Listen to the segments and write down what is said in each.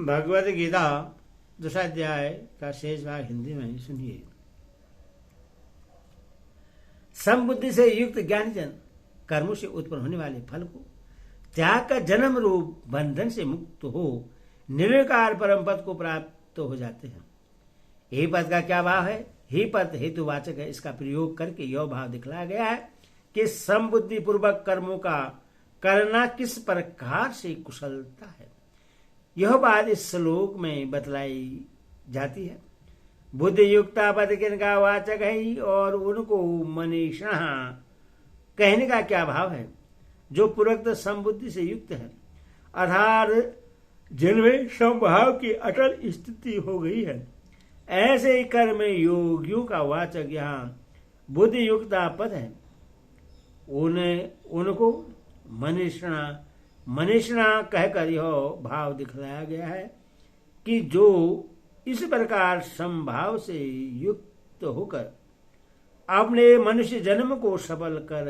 भगवद गीता 2 अध्याय का शेष भाग हिंदी में सुनिए। समबुद्धि से युक्त ज्ञानजन कर्मों से उत्पन्न होने वाले फल को त्याग का जन्म रूप बंधन से मुक्त हो निर्विकार परम पद को प्राप्त हो जाते हैं। यही पद का क्या भाव है? ही पद हेतुवाचक है। इसका प्रयोग करके यह भाव दिखलाया गया है कि समबुद्धि पूर्वक कर्मों का करना किस प्रकार से कुशलता है। यह बात इस श्लोक में बतलाई जाती है। बुद्धि युक्ता पद किनका वाचक है और उनको मनीषा कहने का क्या भाव है? जो पूर्वोक्त समबुद्धि से युक्त है, अर्थात जिनमें समभाव की अटल स्थिति हो गई है, ऐसे ही कर्म योगियों का वाचक यहाँ बुद्धि युक्ता पद है। उनको मनीषणा कहकर यह भाव दिखलाया गया है कि जो इस प्रकार समभाव से युक्त होकर अपने मनुष्य जन्म को सफल कर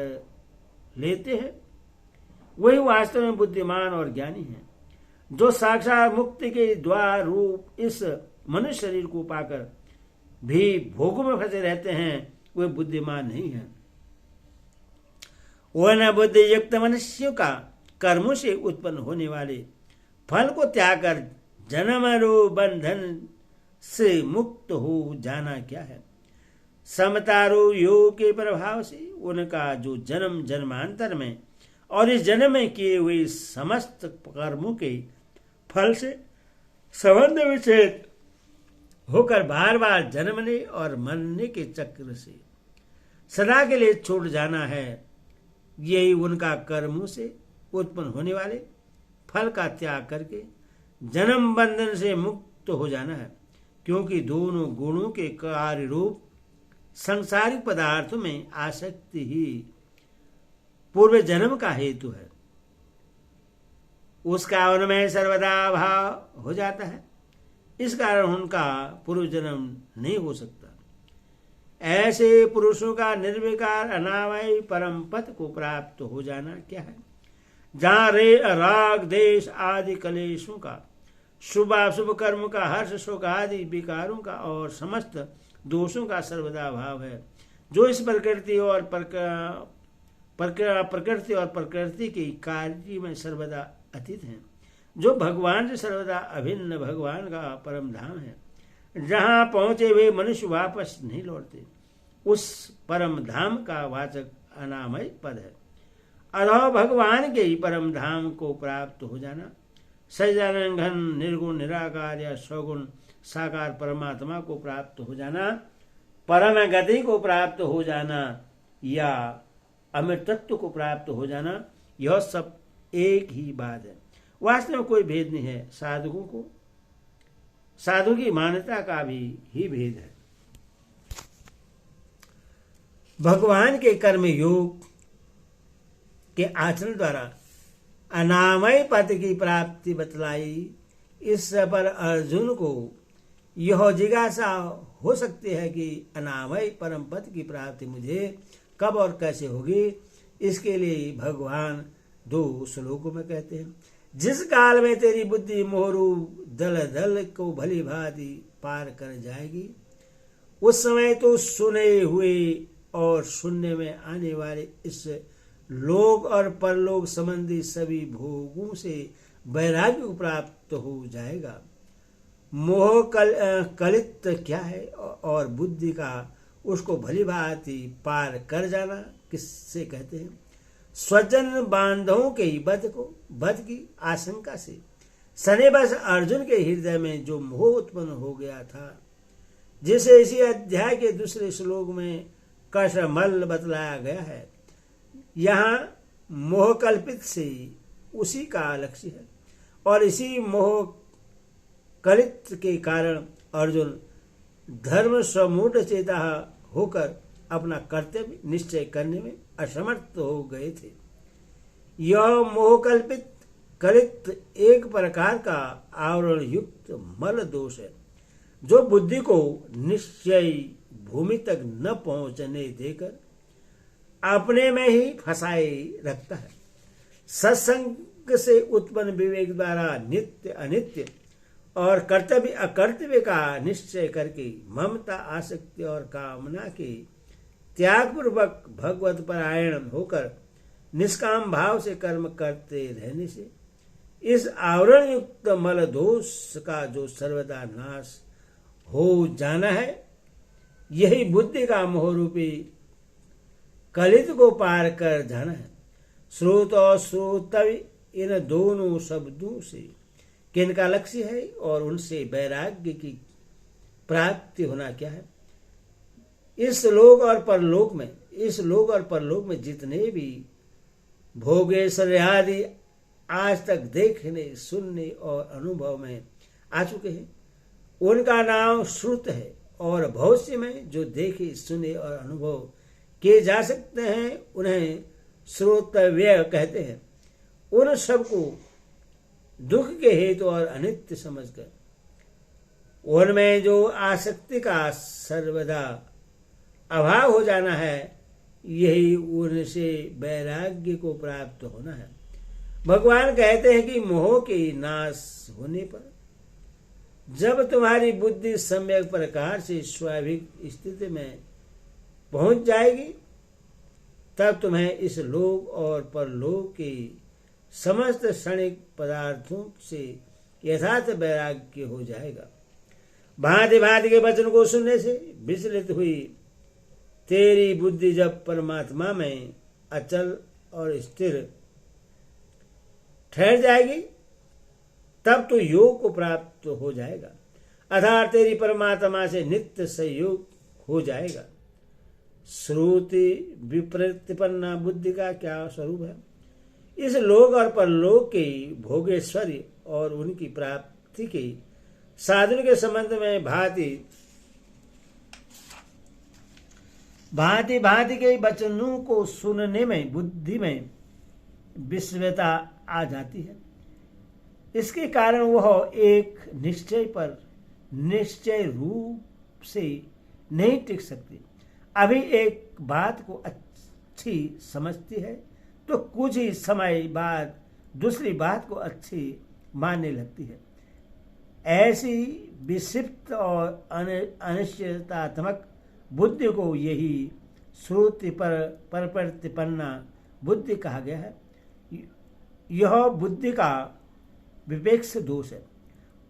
लेते हैं, वही वास्तव में बुद्धिमान और ज्ञानी है। जो साक्षात मुक्ति के द्वार रूप इस मनुष्य शरीर को पाकर भी भोगों में फंसे रहते हैं, वे बुद्धिमान नहीं है। वह न बुद्धि युक्त मनुष्यों का कर्मों से उत्पन्न होने वाले फल को त्याग कर जन्म रूप बंधन से मुक्त हो जाना क्या है। समतारू योग के प्रभाव से उनका जो जन्म जन्मांतर में और इस जन्म में किए हुए समस्त कर्मों के फल से संबंध विच्छेद होकर बार बार जन्मने और मरने के चक्र से सदा के लिए छूट जाना है। यही उनका कर्मों से उत्पन्न होने वाले फल का त्याग करके जन्म बंधन से मुक्त हो जाना है, क्योंकि दोनों गुणों के कार्य रूप सांसारिक पदार्थों में आसक्ति ही पूर्व जन्म का हेतु है। उसका उनमें सर्वदा भाव हो जाता है, इस कारण उनका पूर्व जन्म नहीं हो सकता। ऐसे पुरुषों का निर्विकार अनामय परम पद को प्राप्त हो जाना क्या है, जहां राग देश आदि कलेशों का, शुभाशुभ कर्म का, हर्ष शोक आदि विकारों का और समस्त दोषों का सर्वदा भाव है। जो इस प्रकृति और प्रकृति की कार्य में सर्वदा अतीत हैं, जो भगवान से सर्वदा अभिन्न भगवान का परम धाम है, जहां पहुंचे हुए मनुष्य वापस नहीं लौटते, उस परम धाम का वाचक अनामय पद है। अतः भगवान के ही परम धाम को प्राप्त हो जाना, सच्चिदानंद घन निर्गुण निराकार या सगुण साकार परमात्मा को प्राप्त हो जाना, परम गति को प्राप्त हो जाना या अमृतत्व को प्राप्त हो जाना, यह सब एक ही बात है। वास्तव में कोई भेद नहीं है। साधु की मान्यता का भी ही भेद है। भगवान के कर्म योग के आचरण द्वारा अनामय पद की प्राप्ति बतलाई। इस पर अर्जुन को यह जिज्ञासा हो सकती है कि अनामय परम पद की प्राप्ति मुझे कब और कैसे होगी। इसके लिए भगवान 2 श्लोकों में कहते हैं, जिस काल में तेरी बुद्धि मोहरू दल दल को भली भांति पार कर जाएगी, उस समय तो सुने हुए और सुनने में आने वाले इस लोक और परलोक संबंधी सभी भोगों से वैराग्य को प्राप्त हो जाएगा। मोह कलित क्या है और बुद्धि का उसको भली भांति पार कर जाना किससे कहते हैं? स्वजन बांधवों के वध की आशंका से सने बस अर्जुन के हृदय में जो मोह उत्पन्न हो गया था, जिसे इसी अध्याय के 2 श्लोक में कषमल बतलाया गया है, यहाँ मोह कल्पित से उसी का लक्ष्य है। और इसी मोह कलित के कारण अर्जुन धर्म समूढ़ चेता होकर अपना कर्तव्य निश्चय करने में असमर्थ हो गए थे। यह मोहकल्पित कलित एक प्रकार का आवरण युक्त मल दोष है, जो बुद्धि को निश्चय भूमि तक न पहुंचने देकर अपने में ही फंसाए रखता है। सत्संग से उत्पन्न विवेक द्वारा नित्य अनित्य और कर्तव्य अकर्तव्य का निश्चय करके ममता, आसक्ति और कामना के त्याग पूर्वक भगवत परायण होकर निष्काम भाव से कर्म करते रहने से इस आवरण युक्त मल दोष का जो सर्वदा नाश हो जाना है, यही बुद्धि का मोह रूपी कलित को पार कर जाना है। श्रोत और श्रोतव्य इन दोनों शब्दों से किनका लक्ष्य है और उनसे वैराग्य की प्राप्ति होना क्या है। इस लोक और परलोक में जितने भी भोगेश्वर आदि आज तक देखने, सुनने और अनुभव में आ चुके हैं, उनका नाम श्रुत है। और भविष्य में जो देखे, सुने और अनुभव किए जा सकते हैं उन्हें श्रोतव्य कहते हैं। उन सबको दुख के हेतु और अनित्य समझकर उनमें जो आसक्ति का सर्वदा अभाव हो जाना है, यही उनसे वैराग्य को प्राप्त होना है। भगवान कहते हैं कि मोह के नाश होने पर जब तुम्हारी बुद्धि सम्यक प्रकार से स्वाभाविक स्थिति में पहुंच जाएगी, तब तुम्हें इस लोक और परलोक के समस्त क्षणिक पदार्थों से यथार्थ वैराग्य हो जाएगा। भांति भांति के वचन को सुनने से विचलित हुई तेरी बुद्धि जब परमात्मा में अचल और स्थिर ठहर जाएगी, तब तो योग को प्राप्त हो जाएगा, अर्थात तेरी परमात्मा से नित्य सहयोग हो जाएगा। श्रुति विप्रतिपन्ना बुद्धि का क्या स्वरूप है? इस लोक और परलोक के भोगेश्वर्य और उनकी प्राप्ति के साधन के संबंध में भांति भांति के वचनों को सुनने में बुद्धि में विस्मयता आ जाती है। इसके कारण वह एक निश्चय पर निश्चय रूप से नहीं टिक सकती। अभी एक बात को अच्छी समझती है तो कुछ ही समय बाद दूसरी बात को अच्छी मानने लगती है। ऐसी विक्षिप्त और अनिश्चितात्मक बुद्धि को यही श्रुति पर प्रतिपन्ना बुद्धि कहा गया है। यह बुद्धि का विपेक्ष दोष है।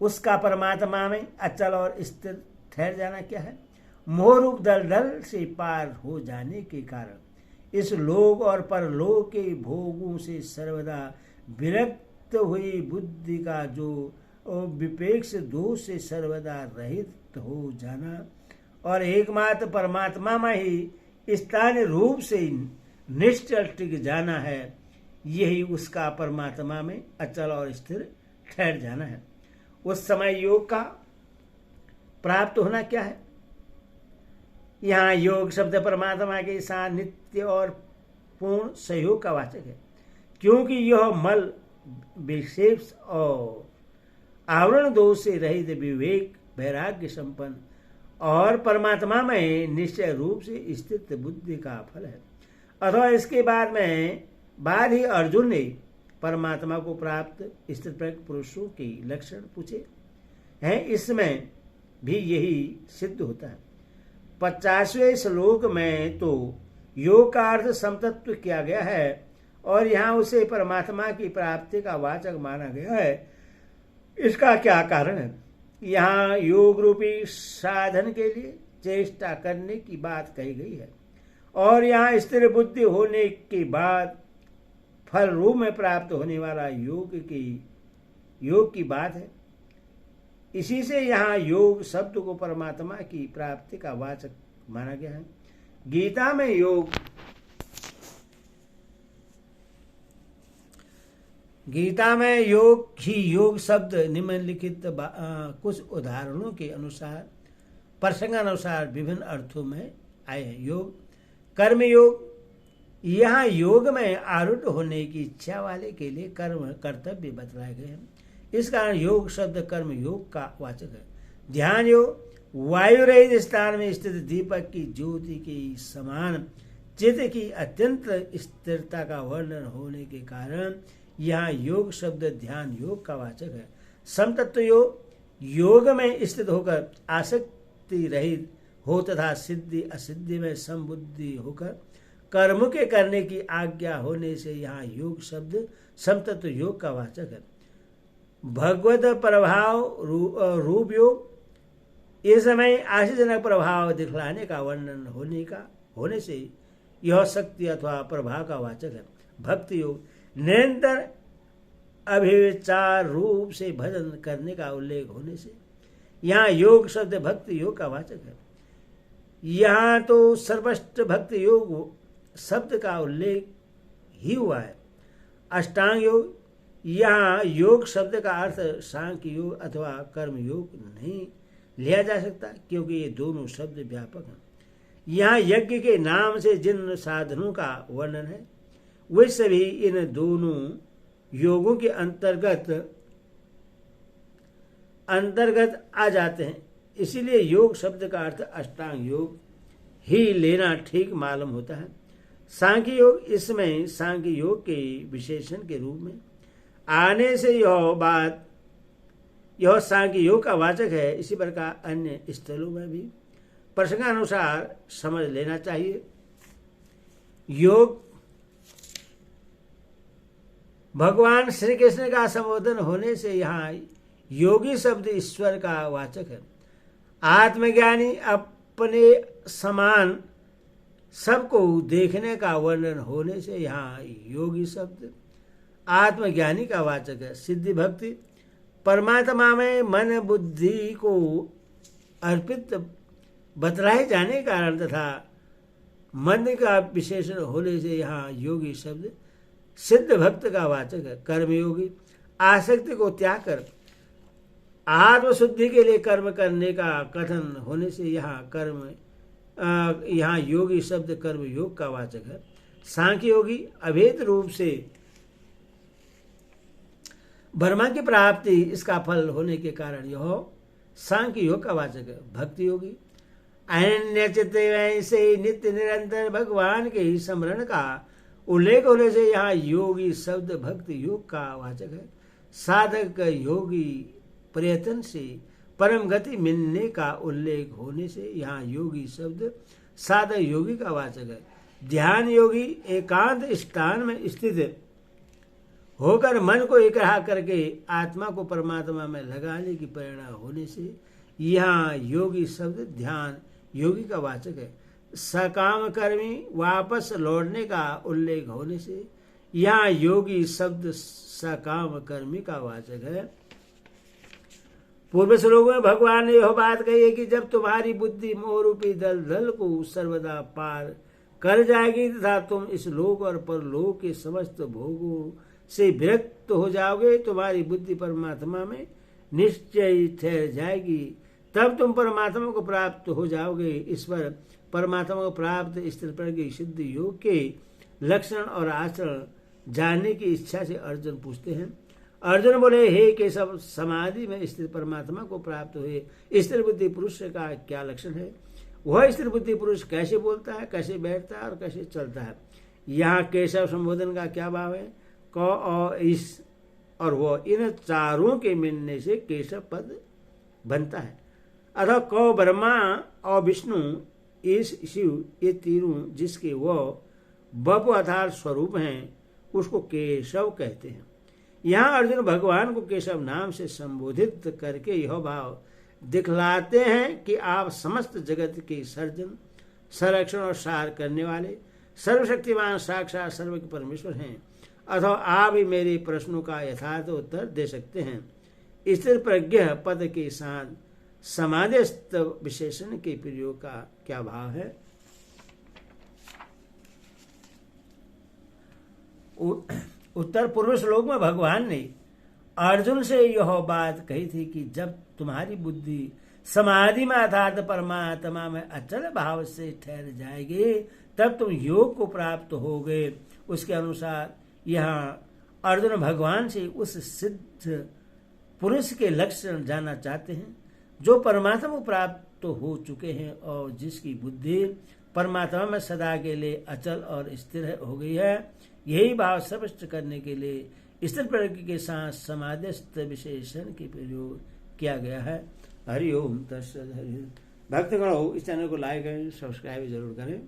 उसका परमात्मा में अचल और स्थिर ठहर जाना क्या है? मोह रूप दलदल से पार हो जाने के कारण इस लोक और परलोक के भोगों से सर्वदा विरक्त हुई बुद्धि का जो विपेक्ष दोष से सर्वदा रहित हो जाना और एकमात्र परमात्मा में ही स्थानीय रूप से निश्चल टिक जाना है, यही उसका परमात्मा में अचल और स्थिर ठहर जाना है। उस समय योग का प्राप्त होना क्या है? यहाँ योग शब्द परमात्मा के साथ नित्य और पूर्ण सहयोग का वाचक है, क्योंकि यह मल विक्षेप और आवरण दोष से रहित विवेक वैराग्य संपन्न और परमात्मा में निश्चय रूप से स्थित बुद्धि का फल है। अथवा इसके बाद ही अर्जुन ने परमात्मा को प्राप्त स्थितप्रज्ञ पुरुषों के लक्षण पूछे हैं। इसमें भी यही सिद्ध होता है। 50वें श्लोक में तो योग का अर्थ समतत्व किया गया है और यहाँ उसे परमात्मा की प्राप्ति का वाचक माना गया है। इसका क्या कारण है? यहाँ योग रूपी साधन के लिए चेष्टा करने की बात कही गई है और यहाँ स्थिर बुद्धि होने के बाद फल रूप में प्राप्त होने वाला योग की बात है। इसी से यहाँ योग शब्द को परमात्मा की प्राप्ति का वाचक माना गया है। गीता में योग शब्द निम्नलिखित कुछ उदाहरणों के अनुसार प्रसंगानुसार विभिन्न अर्थों में आए हैं। योग, कर्म योग। यहाँ योग में आरूढ़ होने की इच्छा वाले के लिए कर्म कर्तव्य बतलाए गए हैं। इस कारण योग शब्द कर्म योग का वाचक है। ध्यान योग, वायु रहित स्थान में स्थित दीपक की ज्योति के समान चित्त की अत्यंत स्थिरता का वर्णन होने के कारण यहाँ योग शब्द ध्यान योग का वाचक है। समतत्व योग, योग में स्थित होकर आसक्ति रहित हो तथा सिद्धि असिद्धि में समबुद्धि होकर कर्म के करने की आज्ञा होने से यहाँ योग शब्द समतत्व योग का वाचक है। भगवत प्रभाव रूप योग इस समय आश्चर्यजनक प्रभाव दिखलाने का वर्णन होने से यह शक्ति अथवा प्रभाव का वाचक है। भक्ति योग निरंतर अभिचार रूप से भजन करने का उल्लेख होने से यहाँ योग शब्द भक्ति योग का वाचक है। यहाँ तो सर्वश्रेष्ठ भक्ति योग शब्द का उल्लेख ही हुआ है। अष्टांग योग, यहाँ योग शब्द का अर्थ सांख्य योग अथवा कर्म योग नहीं लिया जा सकता, क्योंकि ये दोनों शब्द व्यापक हैं। यहाँ यज्ञ के नाम से जिन साधनों का वर्णन है वे सभी इन दोनों योगों के अंतर्गत आ जाते हैं। इसीलिए योग शब्द का अर्थ अष्टांग योग ही लेना ठीक मालूम होता है। सांख्य योग इसमें सांख्य योग के विशेषण के रूप में आने से यह सांख्य योग का वाचक है। इसी प्रकार अन्य स्थलों में भी प्रसंगानुसार समझ लेना चाहिए। योग भगवान श्री कृष्ण का संबोधन होने से यहाँ योगी शब्द ईश्वर का वाचक है। आत्मज्ञानी अपने समान सबको देखने का वर्णन होने से यहाँ योगी शब्द आत्मज्ञानी का वाचक है। सिद्धि भक्ति परमात्मा में मन बुद्धि को अर्पित बतलाए जाने के कारण तथा मन का विशेषण होने से यहाँ योगी शब्द सिद्ध भक्त का वाचक है। कर्मयोगी आसक्ति को त्याग कर आत्मशुद्धि के लिए कर्म करने का कथन होने से यहाँ योगी शब्द कर्म योग का वाचक है। सांख्य योगी अभेद रूप से ब्रह्मा की प्राप्ति इसका फल होने के कारण यह सांख्य योग का वाचक है। भक्ति योगी अन्य चित्त से नित्य निरंतर भगवान के ही स्मरण का उल्लेख होने से यहाँ योगी शब्द भक्ति योग का वाचक है। साधक योगी प्रयत्न से परम गति मिलने का उल्लेख होने से यहाँ योगी शब्द साधक योगी का वाचक है। ध्यान योगी एकांत स्थान में स्थित होकर मन को इकट्ठा करके आत्मा को परमात्मा में लगाने की प्रेरणा होने से यहाँ योगी शब्द ध्यान योगी का वाचक है। सकाम कर्मी वापस लौटने का उल्लेख होने से यहाँ योगी शब्द सकाम कर्मी का वाचक है। पूर्व श्लोक में भगवान ने यह बात कही है कि जब तुम्हारी बुद्धि मोह रूपी दलदल को सर्वदा पार कर जाएगी तथा तुम इस लोक और परलोक के समस्त भोगों से विरक्त हो जाओगे, तुम्हारी बुद्धि परमात्मा में निश्चय ठहर जाएगी, तब तुम परमात्मा को प्राप्त हो जाओगे। ईश्वर परमात्मा को प्राप्त स्थिर प्रज्ञ सिद्ध योग के लक्षण और आचरण जानने की इच्छा से अर्जुन पूछते हैं। अर्जुन बोले, हे केशव, समाधि में स्थिर परमात्मा को प्राप्त हुए स्थिर बुद्धि पुरुष का क्या लक्षण है? वह स्थिर बुद्धि पुरुष कैसे बोलता है, कैसे बैठता है और कैसे चलता है? यहाँ केशव संबोधन का क्या भाव है? क और इस और वह, इन चारों के मिलने से केशव पद बनता है। अतः क ब्रह्मा और विष्णु, ईश शिव, ये तीनों जिसके वह बप अर्थात स्वरूप हैं उसको केशव कहते हैं। यहाँ अर्जुन भगवान को केशव नाम से संबोधित करके यह भाव दिखलाते हैं कि आप समस्त जगत के सर्जन, संरक्षण और सार करने वाले सर्वशक्तिमान साक्षात सर्व के परमेश्वर हैं, अथवा आप ही मेरे प्रश्नों का यथार्थ उत्तर दे सकते हैं। स्थिर प्रज्ञ पद के साथ समाधिस्थ विशेषण के प्रयोग का क्या भाव है? उत्तर पूर्व श्लोक में भगवान ने अर्जुन से यह बात कही थी कि जब तुम्हारी बुद्धि समाधि में अर्थात परमात्मा में अचल भाव से ठहर जाएगी तब तुम योग को प्राप्त होगे। उसके अनुसार यहाँ अर्जुन भगवान से उस सिद्ध पुरुष के लक्षण जानना चाहते हैं जो परमात्मा को प्राप्त हो चुके हैं और जिसकी बुद्धि परमात्मा में सदा के लिए अचल और स्थिर हो गई है। यही भाव स्पष्ट करने के लिए स्थिर प्रज्ञ के साथ समाधिस्थ विशेषण के प्रयोग किया गया है। हरि ओम तत्सत। भक्तगण हो, इस चैनल को लाइक करें, सब्सक्राइब जरूर करें।